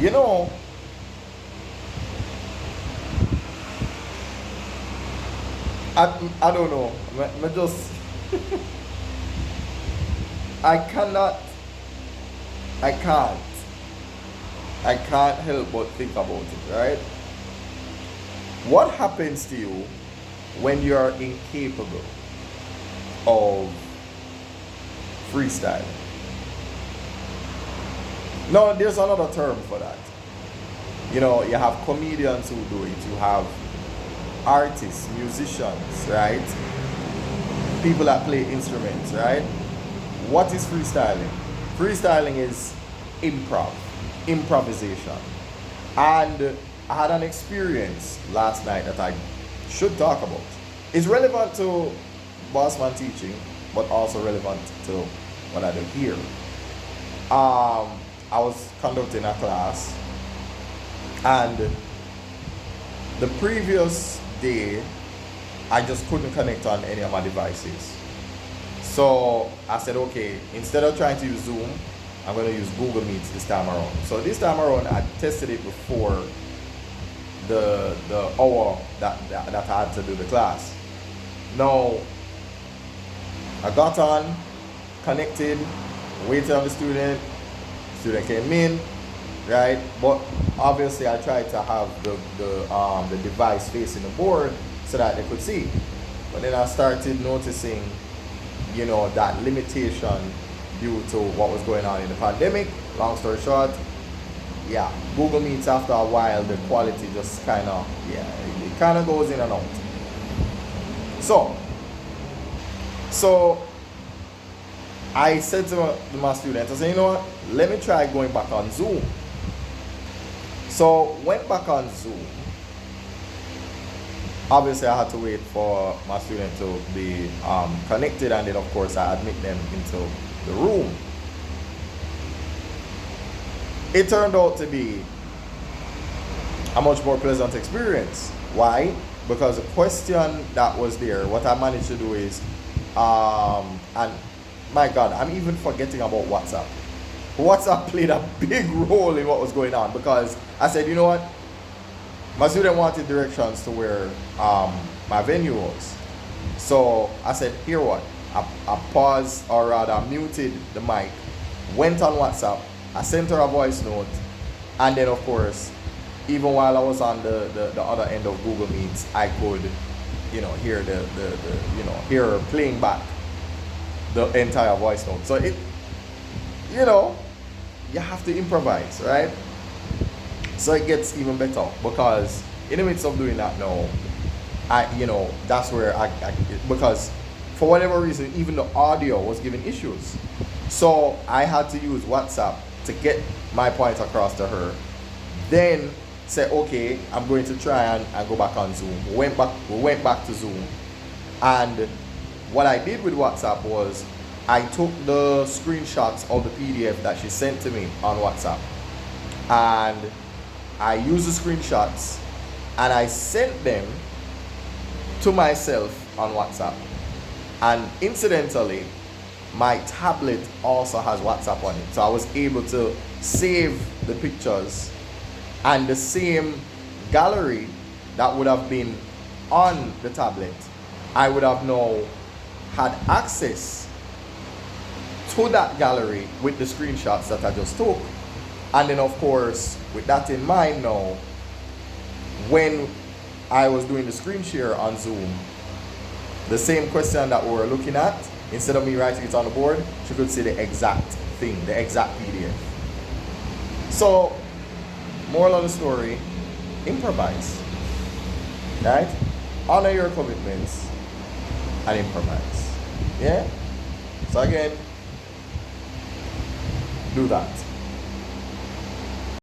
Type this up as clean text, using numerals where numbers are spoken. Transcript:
You know, I don't know. Me just I cannot I can't I can't help but think about it, right? What happens to you when you are incapable of freestyling? No, there's another term for that. You know, you have comedians who do it, you have artists, musicians, right? People that play instruments, right? What is freestyling? Freestyling is improv, improvisation. And I had an experience last night that I should talk about. It's relevant to Bossman Teaching, but also relevant to what I do here. I was conducting a class, and the previous day, I just couldn't connect on any of my devices. So I said, okay, instead of trying to use Zoom, I'm going to use Google Meets this time around. So this time around, I tested it before the hour that I had to do the class. Now, I got on, connected, waited on the student came in, right? But obviously I tried to have the device facing the board so that they could see. But then I started noticing, you know, that limitation due to what was going on in the pandemic. Long story short, yeah, Google Meets after a while, the quality just kind of, yeah, it kind of goes in and out. So I said to my students, I said, you know what, let me try going back on Zoom. So went back on Zoom. Obviously I had to wait for my student to be connected, and then of course I admit them into the room. It turned out to be a much more pleasant experience. Why? Because the question that was there, what I managed to do is, and my God, I'm even forgetting about WhatsApp. WhatsApp played a big role in what was going on, because I said, you know what? My student wanted directions to where my venue was. So I said, here what? I paused, or rather muted the mic, went on WhatsApp, I sent her a voice note, and then of course, even while I was on the other end of Google Meets, I could, you know, hear hear her playing back the entire voice note. So it, you know, you have to improvise, right? So it gets even better, because in the midst of doing that now, that's where because for whatever reason, even the audio was giving issues. So I had to use WhatsApp to get my point across to her. Then say, okay, I'm going to try and go back on Zoom. We went back to Zoom. And what I did with WhatsApp was I took the screenshots of the PDF that she sent to me on WhatsApp. And I used the screenshots and I sent them to myself on WhatsApp. And incidentally, my tablet also has WhatsApp on it. So I was able to save the pictures, and the same gallery that would have been on the tablet, I would have now had access to that gallery with the screenshots that I just took. And then of course, with that in mind now, when I was doing the screen share on Zoom, the same question that we were looking at, instead of me writing it on the board, she could see the exact thing, the exact PDF. So, moral of the story, improvise, right? Honor your commitments and improvise. Yeah? So again, do that.